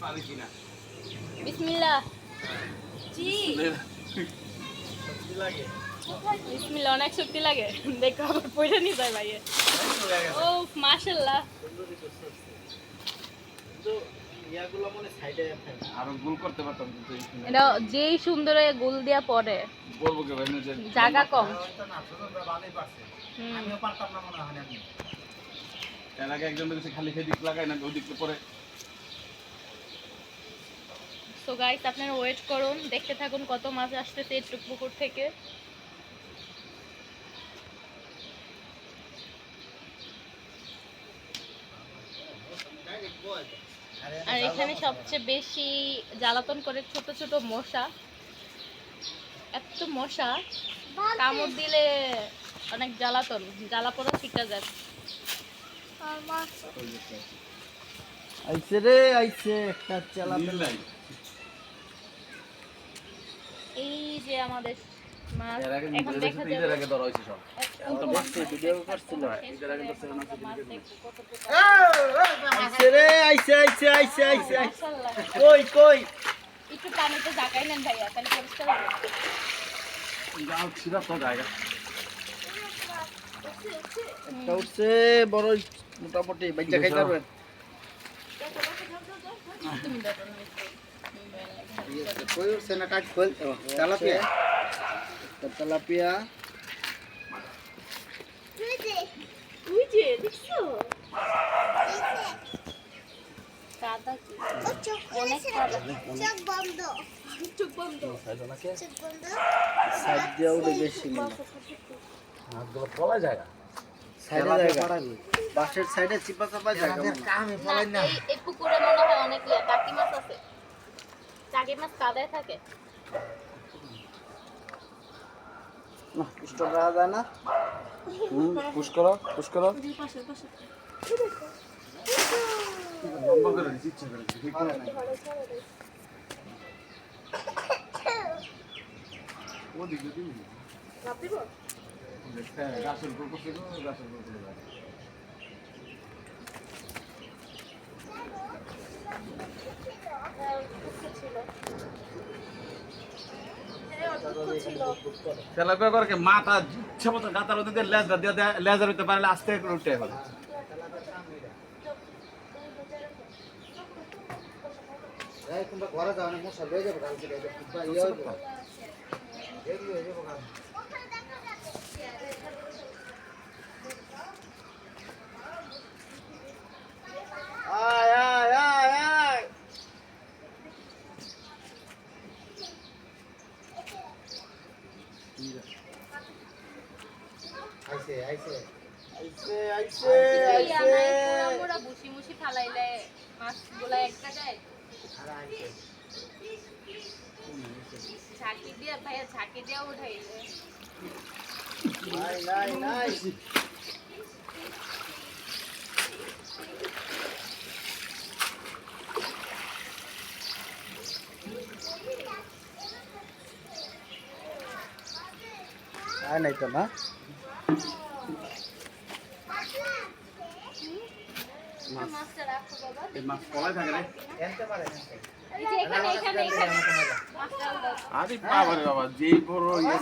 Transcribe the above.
পারি কিনা বিসমিল্লাহ। জি শক্তি লাগে বিসমিল্লাহ, অনেক শক্তি লাগে। দেখো আবার পয়সা নিয়ে যায় ভাইয়ে। ও মাশাআল্লাহ। কিন্তু ইয়াগুলো মনে সাইডে থাকে আরো গোল করতে পারতাম কিন্তু এটা যেই সুন্দরে গোল দিয়া পড়ে বলবো কে ভাই যে জায়গা কম। ভালোই পারছে আমিও পারতাম না মনে হয় আমি এর আগে একজন দেখছি খালি সেদিক লাগায় না ওই দিকে পরে। সো গাইস, আপনারা ওয়েট করুন, দেখতে থাকুন কত মাছ আসতেছে এই পুকুর থেকে। আর এখানে সবচেয়ে বেশি জ্বালাতন করে ছোট ছোট মশা। এত মশা, কামড় দিলে অনেক জ্বালাতন, জ্বালা পোড়া ছিটা যায়। আইছে রে আইছে একটা চালাতে নাই এই যে আমাদের মাছ এর আগে এখন দেখা যাবে। এর আগে ধরা হইছে সব এত মাছ ভিডিও করছিল এর আগে তো সেভেন আছে আইছে রে আইছে আইছে আইছে আইছে মাশাআল্লাহ। কই কই একটু পানিতে জাগাই নেন ভাইয়া, তাহলে পরিষ্কার হবে। গাও ছিড়া তো জায়গা একটা উঠছে বড় মোটামুটি বাচ্চা খাইতে পারবেন তুমি দেখো না একটু। কই উঠছে না কাজ খোল তেলাপিয়া তেলাপিয়া ওই যে দেখছো কাদা কি অনেক কাদা। চোখ বন্ধ চোখ বন্ধ। চোখ বন্ধ সাইড দিয়ে উঠে বেশি না হাতগুলো পলা জায়গা সাইডে জায়গা বাসের সাইডে চিপা চাপা জায়গা না, এই পুকুরে মনে হয় অনেক টাকি মাছ আছে। টাকি মাছ কাদায় থাকে। না পুষ্ট করা যায় না পুশ করো লম্বা করে দিচ্ছি ইচ্ছা করে ঠিক করে নাই ও দিকে দিন লাভ দিব? দেখতে গাছের উপর বসে গাছের উপর চলে যায় তেলাপিয়া করে কি মাথা ইচ্ছা মতো গাতার মধ্যে লেজা দিয়ে লেজার হইতে পারলে আস্তে করে উঠে ফেলে ঘরে যাও মশা লয়ে যাবো কালকে ইয়ে হইব এগুলো হয়ে যাবো আয় আয় আয় আয় আইছে আইছে আইছে আইছে আইছে আমরা বুসি মুসি ফালাইলে মাছগুলা একটা যায়। ঝাঁকি দিয়ে ভাইয়া ঝাঁকি দিয়ে উঠাইলে নাই নাই নাই আর নাই তো না মাছটা রাখো বাবা। এই মাছ পলায় থাকে রে এনতে পারে এই যে এখানে মাছটা আরে বাবা রে বাবা যেই বড় ইয়ে